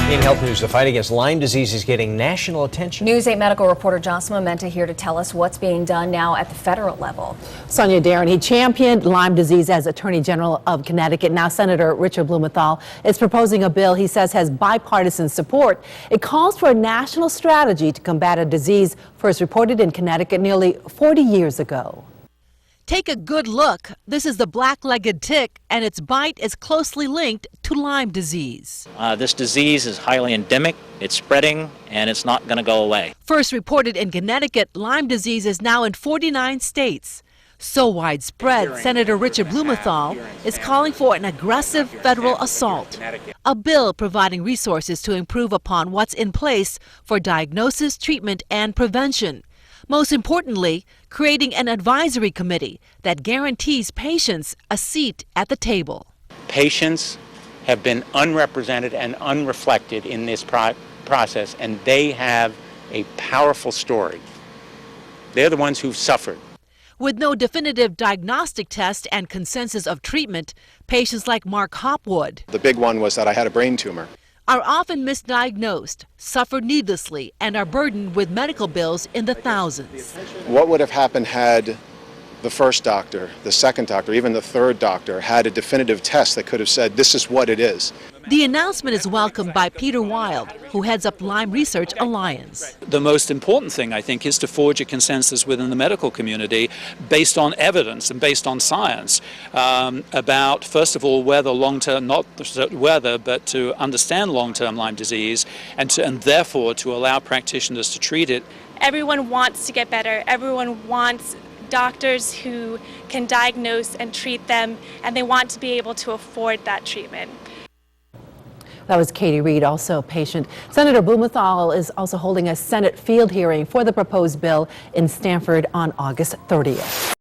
In health news, the fight against Lyme disease is getting national attention. News 8 medical reporter Jocelyn Menta here to tell us what's being done now at the federal level. Sonia Darren, he championed Lyme disease as Attorney General of Connecticut. Now Senator Richard Blumenthal is proposing a bill he says has bipartisan support. It calls for a national strategy to combat a disease first reported in Connecticut nearly 40 years ago. Take a good look. This is the black-legged tick, and its bite is closely linked to Lyme disease. This disease is highly endemic, it's spreading, and it's not going to go away. First reported in Connecticut, Lyme disease is now in 49 states. So widespread, Senator Richard Blumenthal is calling for an aggressive federal assault. A bill providing resources to improve upon what's in place for diagnosis, treatment, and prevention. Most importantly, creating an advisory committee that guarantees patients a seat at the table. Patients have been unrepresented and unreflected in this process, and they have a powerful story. They're the ones who've suffered. With no definitive diagnostic test and consensus of treatment, patients like Mark Hopwood. The big one was that I had a brain tumor. Are often misdiagnosed, suffer needlessly, and are burdened with medical bills in the thousands. What would have happened had the first doctor, the second doctor, even the third doctor had a definitive test that could have said this is what it is? The announcement is welcomed by Peter Wild, who heads up Lyme Research Alliance. The most important thing, I think, is to forge a consensus within the medical community based on evidence and based on science about, first of all, whether long-term, not whether, but to understand long-term Lyme disease and therefore to allow practitioners to treat it. Everyone wants to get better. Everyone wants doctors who can diagnose and treat them, and they want to be able to afford that treatment. That was Katie Reed, also a patient. Senator Blumenthal is also holding a Senate field hearing for the proposed bill in Stamford on August 30th.